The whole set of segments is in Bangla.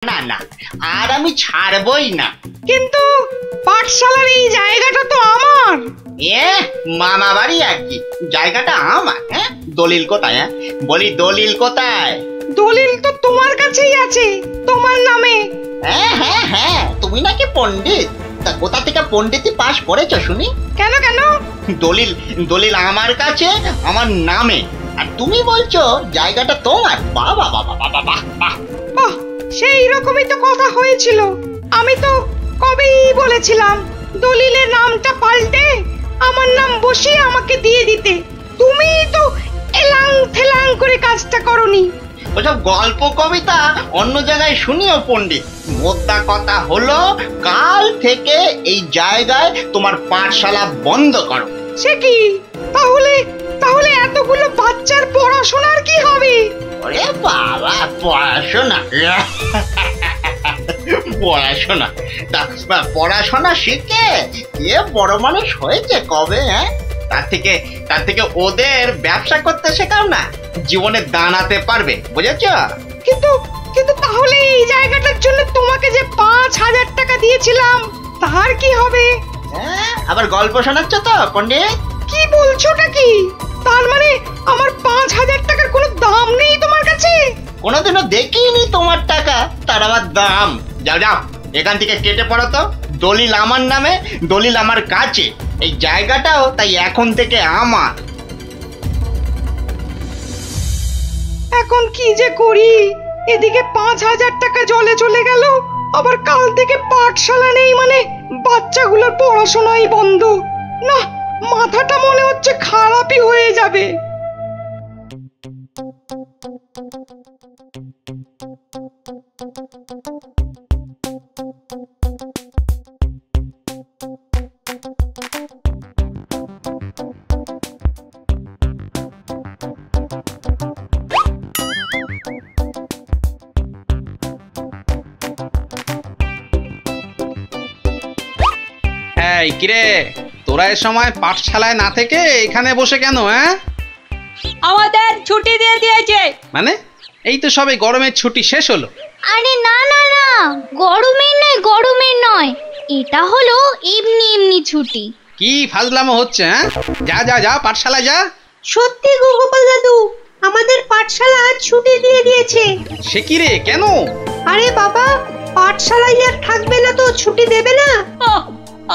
না না, আর আমি ছাড়বই না। কিন্তু পাঠশালার এই জায়গাটা তো আমার। মামা বাড়ি আর কি, জায়গাটা আমার। দলিল কোথায়? বলি দলিল কোথায়? দলিল তো তোমার কাছেই আছে, তোমার নামে। হ্যাঁ, তুমি নাকি পণ্ডিত? তা কোথা থেকে পণ্ডিতি পাস করেছো শুনি? কেন কেন? দলিল আমার কাছে, আমার নামে, আর তুমি বলছো জায়গাটা তোমার। বাবা বাবা বাবা বাহ বাহ বাহ, সেই রকমই তো কথা হয়েছিল। আমি তো কবেই বলেছিলাম দলিলের নামটা পাল্টে আমার নাম বসিয়ে আমাকে দিয়ে দিতে। তুমি তো এলাং থেলাং করে কাজটা করনি। ওসব গল্প কবিতা অন্য জায়গায় শুনিও পণ্ডিত। মোদ্দা কথা হলো, কাল থেকে এই জায়গায় তোমার পাঠশালা বন্ধ করো। সে কি? তাহলে এতগুলো বাচ্চার পড়াশোনার কি হবে? ওরে বাবা, পড়াশোনা পড়াশোনা তা পড়াশোনা শিখে কে বড় মানুষ হয়েছে কবে? তার থেকে ওদের ব্যবসা করতে শেখাও না, জীবনে দাঁড়াতে পারবে, বুঝেছ? কিন্তু তাহলে এই জায়গাটার জন্য তোমাকে যে 5,000 টাকা দিয়েছিলাম তার কি হবে? আবার গল্প শোনাচ্ছ তো পণ্ডিত? কি বলছোটা কি? তার মানে আমার 5,000 টাকার কোনো দাম নেই তোমার কাছে? কোনোদিনও দেখিনি তোমার টাকা, তার আবার দাম। যাও এখান থেকে কেটে পড়ো তো। দলিল আমার নামে, দলিল আমার কাছে, এই জায়গাটাও তাই এখন থেকে আমার। এখন কি যে করি? এদিকে 5,000 টাকা জলে চলে গেল, আবার কাল থেকে পাঠশালা নেই, মানে বাচ্চাগুলোর পড়াশোনাই বন্ধ। না, মাথাটা মনে হচ্ছে খারাপই হয়ে যাবে। এই কিরে, তোরা এ সময় পাঠশালায় না থেকে এখানে বসে কেন? আমাদের ছুটি দিয়ে দিয়েছে। মানে এই তো সবে গরমের ছুটি শেষ হলো। আরে না না না, গরমের নয়, এটা হলো এমনি ছুটি। কি ফাজলামো হচ্ছে? যা পাঠশালায় যা। সত্যি গো গোপাল দাদু, আমাদের পাঠশালা আজ ছুটি দিয়ে দিয়েছে। সে কি রে, কেন? আরে বাবা, পাঠশালায় আর থাকবে না তো ছুটি দেবে না?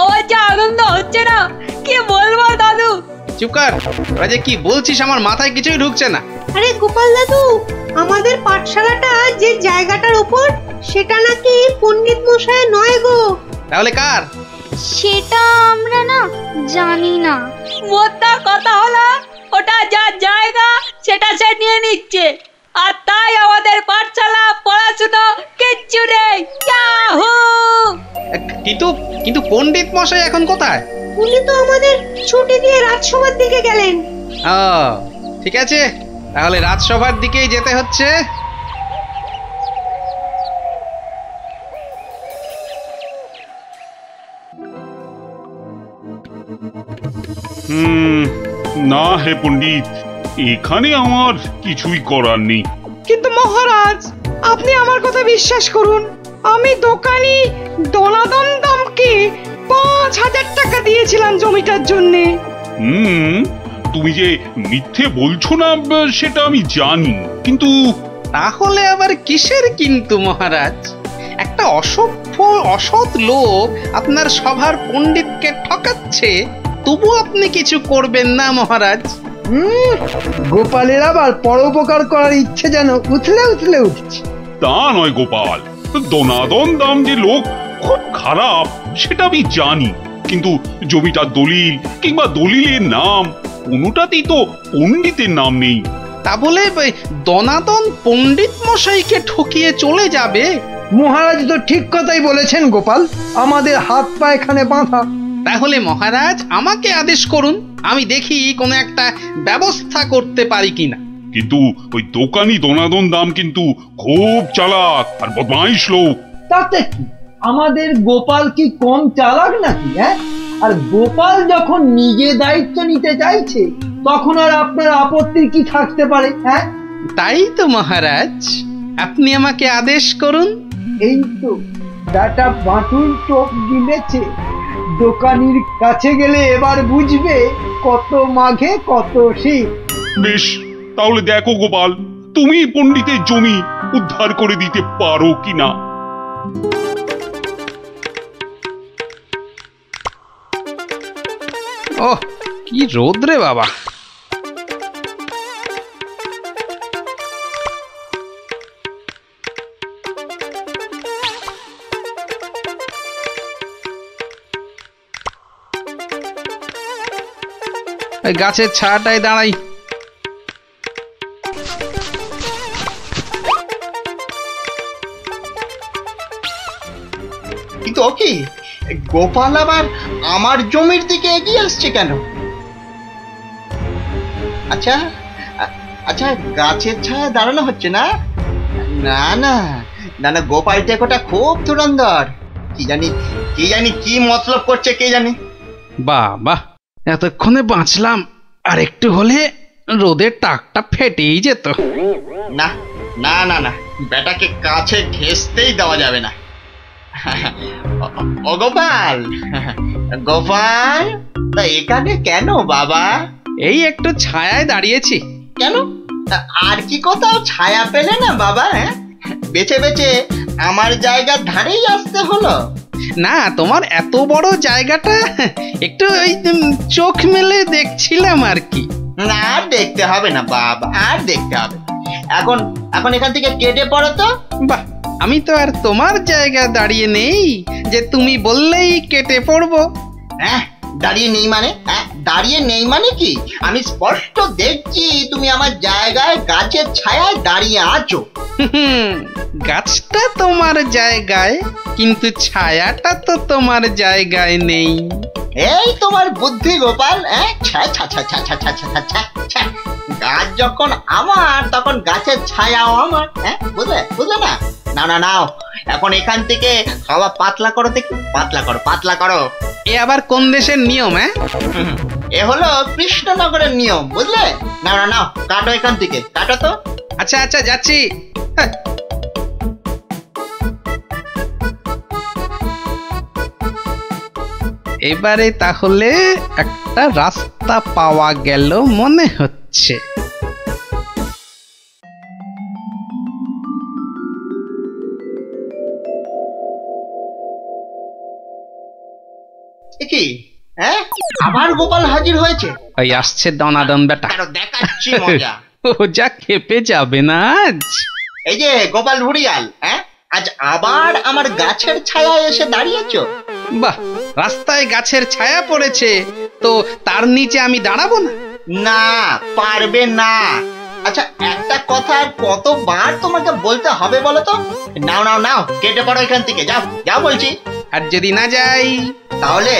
আমার যা আনন্দ হচ্ছে না, কি বলবো দাদু। চুপ কর, তোরা যে কি বলছিস আমার মাথায় কিছুই ঢুকছে না। আরে গোপাল দাদু, আমাদের পাঠশালাটা যে জায়গাটার উপর, সেটা নাকি পণ্ডিত মশাই নয় গো। তাহলে কার? সেটা আমরা না জানি না। মোদ্দা কথা হলো, ওটা যার জায়গা সেটা সে নিয়ে নিচ্ছে, আর তাই আমাদের পাঠশালা পড়াশোনা কিচ্ছু নেই। কিন্তু পণ্ডিত মশাই এখন কোথায়? উনি তো আমাদের ছুটি দিয়ে রাজসভার দিকে গেলেন। ঠিক আছে, তাহলে রাজসভার দিকেই যেতে হচ্ছে। না হে পণ্ডিত, এখানে আমার কিছুই করার নেই। কিন্তু মহারাজ, আপনি আমার কথা বিশ্বাস করুন, আমি দোকানি দনাদন দামকে 5,000 টাকা দিয়েছিলাম জমিটার জন্যে। তুমি যে মিথ্যে বলছো না সেটা আমি জানি, কিন্তু তাহলে আবার কিসের কিন্তু মহারাজ? একটা অসৎ লোক আপনার সভার পণ্ডিতকে ঠকাচ্ছে, তবু আপনি কিছু করবেন না মহারাজ? গোপালের আবার পরোপকার করার ইচ্ছে যেন উথলে উঠছে। তা নয় গোপাল, দনাদন দাম যে লোক খুব খারাপ সেটা আমি জানি, কিন্তু জমিটার দলিল কিংবা দলিলের নাম কোনোটাতেই তো পণ্ডিতের নাম নেই। তা বলে দনাদন পণ্ডিত মশাইকে ঠকিয়ে চলে যাবে? মহারাজ তো ঠিক কথাই বলেছেন গোপাল, আমাদের হাত পা এখানে বাঁধা। তাহলে মহারাজ আমাকে আদেশ করুন, আমি দেখি কোনো একটা ব্যবস্থা করতে পারি কিনা। কিন্তু ওই দোকানি দনাদন দাম কিন্তু খুব চালাক আর বদমাইশ লোক। তাতে কি, আমাদের গোপাল কি কম চালাক নাকি? আর গোপাল যখন নিজে দায়িত্ব নিতে চাইছে, তখন আর আপনার আপত্তির কি থাকতে পারে? তাই তো মহারাজ, আপনি আমাকে আদেশ করুন। এই তো বেটা বাঁটুল চোখ গিলেছে। দোকানির কাছে গেলে এবার বুঝবে কত মাঘে কত শীত। বেশ, তাহলে দেখো গোপাল, তুমি পণ্ডিতের জমি উদ্ধার করে দিতে পারো কিনা। ওহ, কি রোদ রে বাবা! এই গাছের ছায়াটায় দাঁড়াই। কিন্তু ও কি, গোপাল আবার আমার জমির দিকে এগিয়ে আসছে কেন? আচ্ছা আচ্ছা, গাছের ছায়া দাঁড়ানো হচ্ছে না? না না না না, গোপাল টেকোটা খুব ধুরন্ধর। কি জানি কি মতলব করছে কে জানি। বাহ বাহ, এতক্ষণে বাঁচলাম, আর একটু হলে রোদের টাকটা ফেটেই যেত। না না না না, বেটাকে কাছে ঘেঁষতেই দেওয়া যাবে না। ও গোপাল, গোপাল, তা এখানে কেন বাবা? এই একটু ছায়ায় দাঁড়িয়েছি। কেন, আর কি কোথাও ছায়া পেলে না বাবা? বেছে বেছে আমার জায়গার ধারেই আসতে হলো? না, তোমার এত বড় জায়গাটা একটু ওই চোখ মেলে দেখছিলাম আর কি। না, আর দেখতে হবে না বাবা, আর দেখতে হবে। এখন এখান থেকে কেটে পড়ো তো। বাহ, আমি তো আর তোমার জায়গা দাঁড়িয়ে নেই যে তুমি বললেই কেটে পড়বো। হ্যাঁ, দাঁড়িয়ে নেই মানে? দাঁড়িয়ে নেই মানে কি? আমি স্পষ্ট দেখছি তুমি আমার জায়গায় গাছের ছায়ায় দাঁড়িয়ে আছো। গাছটা তোমার জায়গায়, কিন্তু ছায়াটা তো তোমার জায়গায় নেই। এই তোমার বুদ্ধি গোপাল। গাছ যখন আমার, তখন গাছের ছায়াও আমার। বুঝলে না? না না, নাও এখন এখান থেকে হাওয়া পাতলা করো দেখি, পাতলা করো। এ আবার কোন দেশের নিয়ম? এ হলো কৃষ্ণনগরের নিয়ম, বুঝলে? না না, নাও কাটো এখান থেকে, কাটো তো। আচ্ছা আচ্ছা, যাচ্ছি। এবারে তাহলে একটা রাস্তা পাওয়া গেল মনে হচ্ছে। কি, আবার গোপাল হাজির হয়েছে? ওই আসছে দনাদন বেটা, দেখাচ্ছি মজা। ও যা খেপে যাবে না আজ। এই যে গোপাল ভুড়িয়াল, আজ আবার আমার গাছের ছায়ায় এসে দাঁড়িয়েছো? বাহ, রাস্তায় গাছের ছায়া পড়েছে তো তার নিচে আমি দাঁড়াবো না? না, পারবে না। আচ্ছা, একটা কথা আর কতবার তোমাকে বলতে হবে বলো তো? নাও নাও নাও, কেটে পড়ো এখান থেকে, যাও যাও বলছি। আর যদি না যাই তাহলে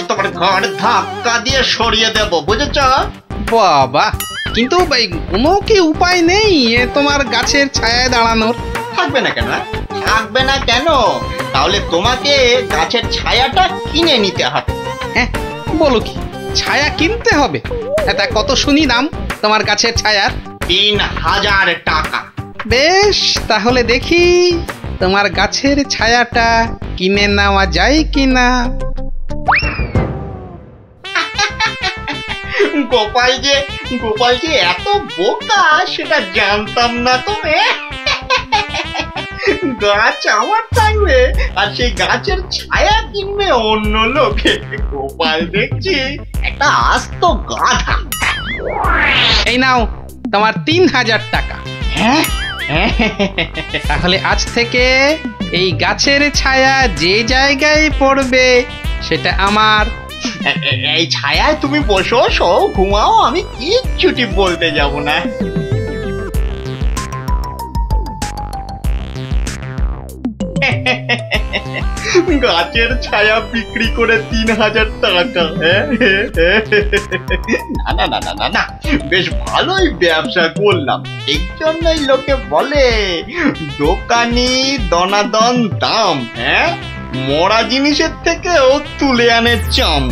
তোমার ঘর ধাক্কা দিয়ে সরিয়ে দেব, বুঝেছ? বাবা, কিন্তু কোনো কি উপায় নেই তোমার গাছের ছায়ায় দাঁড়ানোর? থাকবে না কেন? থাকবে না কেন? তাহলে তোমাকে গাছের ছায়াটা কিনে নিতে হবে। হ্যাঁ, বলো কি, ছায়া কিনতে হবে? তা কত শুনি দাম তোমার গাছের ছায়ার? 3000 টাকা। বেশ, তাহলে দেখি তোমার গাছের ছায়াটা কিনে নেওয়া যায় কিনা। গোপাল যে এত বোকা সেটা জানতাম না তো। গাছ আমার থাকবে আর সেই গাছের ছায়া কিনবে অন্য লোকে। গোপাল দেখছি একটা আস্ত গাধা। এই নাও তোমার 3000 টাকা। হ্যাঁ, তাহলে আজ থেকে এই গাছের ছায়া যে জায়গায় পড়বে সেটা আমার। এই ছায়ায় তুমি বসো, ঘুমাও, আমি কিচ্ছুটি বলতে যাব না। গাছের ছায়া বিক্রি করে 3000 টাকা। না না না না না, বেশ ভালোই ব্যবসা করলাম। এই জন্যই লোকে বলে দোকানি দনাদন দাম। মরা জিনিসের থেকেও তুলে আনে চাম।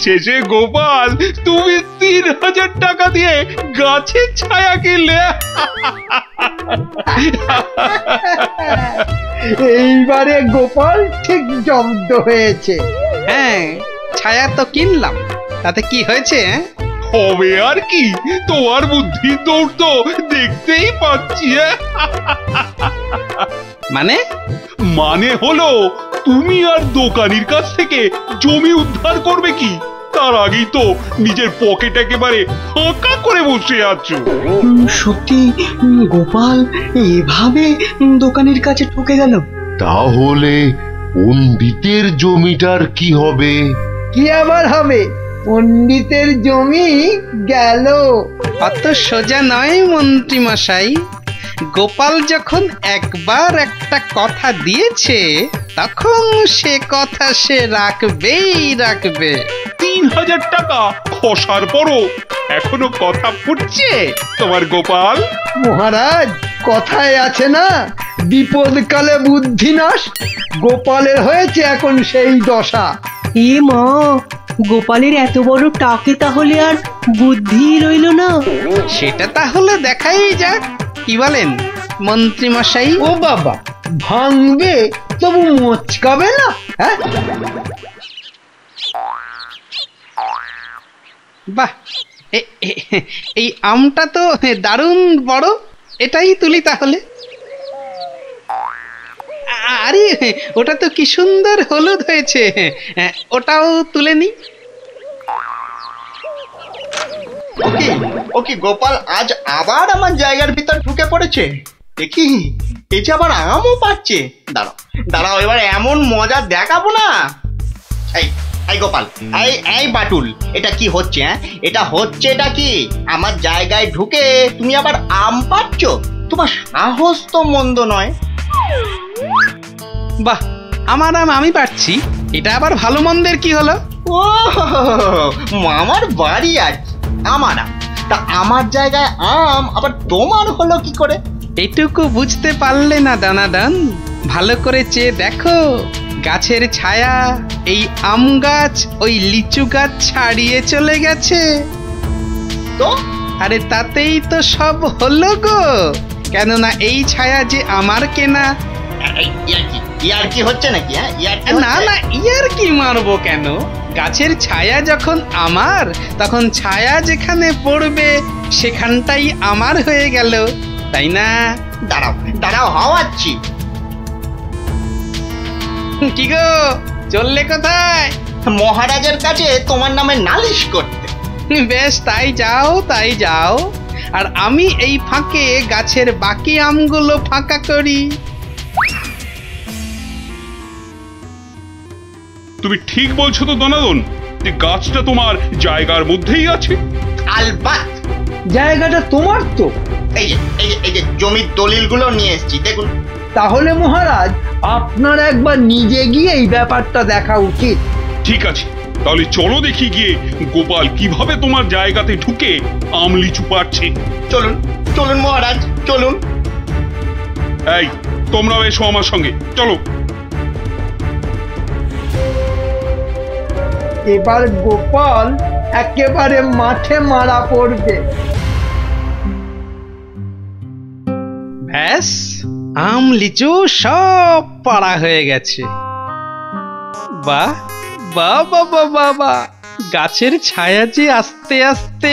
শেষে গোপাল তুমি 3000 টাকা দিয়ে গাছের ছায়া কিনলে। এইবারে গোপাল ঠিক জব্দ হয়েছে। হ্যাঁ, ছায়া তো কিনলাম, তাতে কি হয়েছে? হবে আর কি, তোমার বুদ্ধি দৌড় তো দেখতেই পাচ্ছি। মানে হলো তুমি আর দোকানির কাছ থেকে জমি উদ্ধার করবে কি, তার আগেই তো নিজের পকেট একেবারে ফাঁকা করে বসে আছো। সত্যি গোপাল এভাবে দোকানের কাছে ঠকে গেল? তাহলে পণ্ডিতের জমিটার কি হবে? কি আবার হবে? পণ্ডিতের জমি গেল। অত সোজা নয় মন্ত্রী মশাই। গোপাল যখন একবার একটা কথা দিয়েছে তখন সে কথা সে রাখবেই রাখবে। 3000 টাকা খসার পরও এখনো কথা ফুটছে তোমার গোপাল। মহারাজ, কথায় আছে না, বিপদকালে বুদ্ধি নাশ। গোপালের হয়েছে এখন সেই দশা। এ মা, গোপালের এত বড় টাকে তাহলে আর বুদ্ধি রইল না? সেটা তাহলে দেখাই যাক, কি বলেন মন্ত্রী মশাই? ও বাবা, ভাঙবে তবু মচকাবে না? হ্যাঁ, বাহ, এই আমটা তো দারুণ বড়, এটাই তুলি তাহলে। আরে ওটা তো কি সুন্দর হলুদ হয়েছে, ওটাও তুলে নি। ওকে গোপাল আজ আবার আমার জায়গার ভিতর ঢুকে পড়েছে। দেখি এই যে আবার আমও পাচ্ছে। দাঁড়াও এবার এমন মজা দেখাবো না। এই গোপাল, এই বাটুল, এটা কি হচ্ছে? এটা কি আমার জায়গায় ঢুকে তুমি আবার আম পাচ্ছ? তোমার সাহস তো মন্দ নয়। বাহ, আমার আম আমি পাচ্ছি, এটা আবার ভালো মন্দের কি হলো? ও আমার বাড়ি আছে, আমার আম, তা আমার জায়গায় আম আবার তোমার হলো কি করে? এটুকু বুঝতে পারলে না দানাদান? ভালো করে চেয়ে দেখো, গাছের ছায়া এই আম গাছ ওই লিচু গাছ ছাড়িয়ে চলে গেছে। তো আরে তাতেই তো সব হলো গো, কেননা এই ছায়া যে আমার কেনা। ইয়ার কি হচ্ছে নাকি? না না, ইয়ার কি মারবো কেন? গাছের ছায়া যখন আমার, তখন ছায়া যেখানে পড়বে সেখানটাই আমার হয়ে গেল, তাই না? দাঁড়াও হাওয়াচ্ছি। কি গো, চললে কোথায়? মহারাজের কাছে তোমার নামে নালিশ করতে। বেশ, তাই যাও। আর আমি এই ফাঁকে গাছের বাকি আমগুলো ফাঁকা করি। তুমি ঠিক বলছো তো দনাদন, যে গাছটা তোমার জায়গার মধ্যেই আছে? আলবাত জায়গাটা তোমার তো। এই যে জমির দলিলগুলো নিয়ে এসেছি, দেখুন। তাহলে মহারাজ, আপনার একবার নিজে গিয়ে এই ব্যাপারটা দেখা উচিত। ঠিক আছে, তাহলে চলো দেখি গিয়ে গোপাল কিভাবে তোমার জায়গাতে ঢুকে আম লিচু পাচ্ছে। চলুন মহারাজ, চলুন। এই, তোমরাও এসো আমার সঙ্গে, চলো। এবার গোপাল একেবারে মাঠে মারা পড়বে। ব্যাস, আম লিচু সব পাড়া হয়ে গেছে। বাহ বাহ বাহ বাহ বাহ, গাছের ছায়া যে আস্তে আস্তে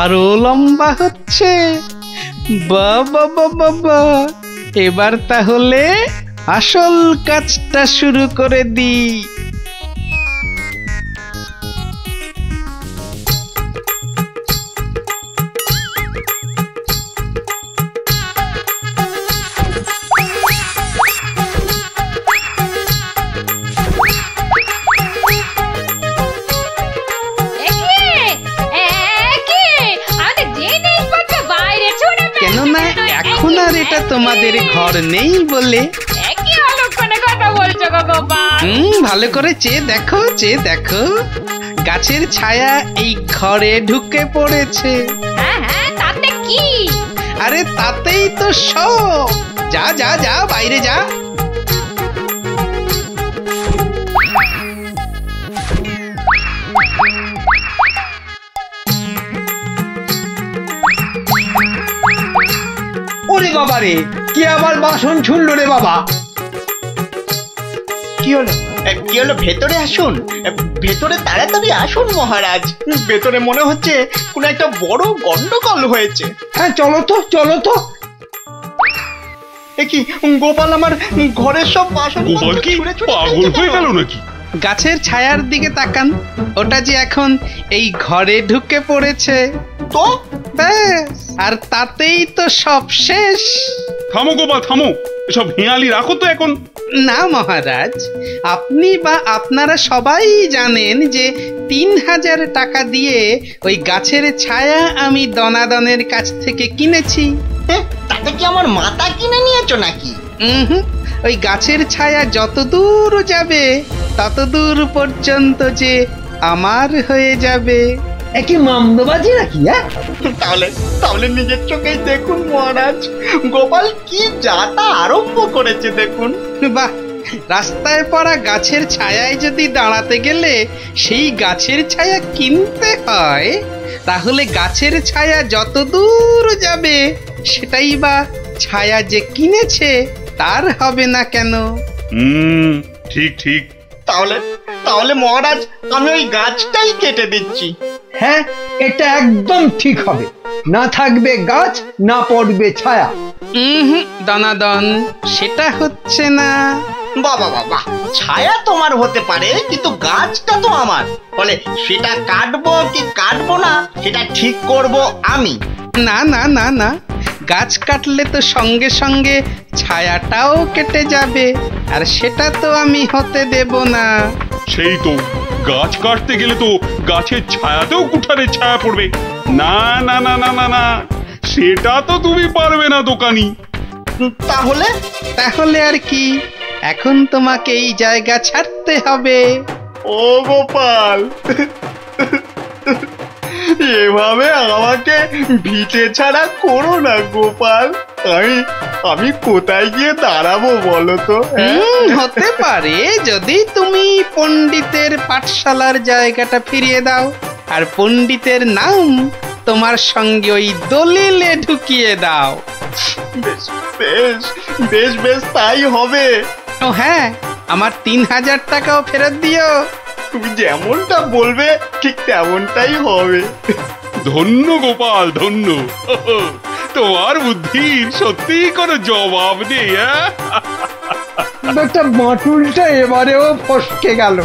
আরো লম্বা হচ্ছে। বাহ বাহ বাহ বাহ, এবার তাহলে আসল কাজটা শুরু করে দিই। কেননা এখন আর এটা তোমাদের ঘর নেই বলে। ভালো করে চেয়ে দেখো, গাছের ছায়া এই ঘরে ঢুকে পড়েছে। তাতে কি? আরে তাতেই তো সব। যা বাইরে যা। বাবারে, কে আবার বাসন ছুড়লো রে বাবা? কি হলো কি হলো? ভেতরে আসুন, ভেতরে তাড়াতাড়ি আসুন মহারাজ। ভেতরে মনে হচ্ছে কোনো একটা বড় গন্ডগোল হয়েছে। হ্যাঁ চলো তো, চলো তো। এ কি, গোপাল আমার ঘরের সব বাসন গোপাল কি পাগল হয়ে গেল নাকি? গাছের ছায়ার দিকে তাকান, ওটা যে এখন এই ঘরে ঢুকে পড়েছে। তো ব্যাস, আর তাতেই তো সব শেষ। থামো গোপাল থামো, এসব হেঁয়ালি রাখো তো এখন। না মহারাজ, আপনি বা আপনারা সবাই জানেন যে 3000 টাকা দিয়ে ওই গাছের ছায়া আমি দনাদনের কাছ থেকে কিনেছি। তাতে কি আমার মাথা কিনে নিয়েছো নাকি? হুম, ওই গাছের ছায়া যত দূর যাবে তত দূর পর্যন্ত যে আমার হয়ে যাবে। একই মামদোবাজি নাকি? হ্যাঁ তাহলে তাহলে নিজের চোখেই দেখুন মহারাজ, গোপাল কি যাতা আরম্ভ করেছে দেখুন। বাহ, রাস্তায় পড়া গাছের ছায়ায় যদি দাঁড়াতে গেলে সেই গাছের ছায়া কিনতে হয়, তাহলে গাছের ছায়া যত দূর যাবে সেটাই বা ছায়া যে কিনেছে তার হবে না কেন? ঠিক ঠিক। তাহলে তাহলে মহারাজ আমি ওই গাছটাই কেটে দিচ্ছি। হ্যাঁ, এটা একদম ঠিক হবে। না থাকবে গাছ, না পড়বে ছায়া। দনাদন, সেটা হচ্ছে না। বাবা বাবা, ছায়া তোমার হতে পারে কিন্তু গাছটা তো আমার। বলে সেটা কাটবো কি কাটবো না সেটা ঠিক করব আমি। না না না না, গাছ কাটলে তো সঙ্গে সঙ্গে ছায়াটাও কেটে যাবে, আর সেটা তো আমি হতে দেব না। সেই তো, গাছ কাটতে গেলে তো গাছের ছায়াতেও কুঠারের ছায়া পড়বে। না না না না না না, সেটা তো তুমি পারবে না দোকানি। তাহলে তাহলে আর কি, এখন তোমাকে এই জায়গা ছাড়তে হবে। ও গোপাল, এভাবে আমাকে ভিটে ছাড়া করো না গোপাল। আমি কোথায় গিয়ে দাঁড়াবো বলো তো? হতে পারে যদি তুমি পণ্ডিতের পাঠশালার জায়গাটা ফিরিয়ে দাও, আর পণ্ডিতের নাম তোমার সঙ্গে ওই দলিলে ঢুকিয়ে দাও। বেশ বেশ বেশ বেশ তাই হবে। ও হ্যাঁ, আমার 3000 টাকাও ফেরত দিও। তুমি যেমনটা বলবে ঠিক তেমনটাই হবে। ধন্য গোপাল ধন্য, তোমার বুদ্ধির সত্যি কোনো জবাব নেই। একটা বাঁটুলটা এবারেও ফসকে গেল।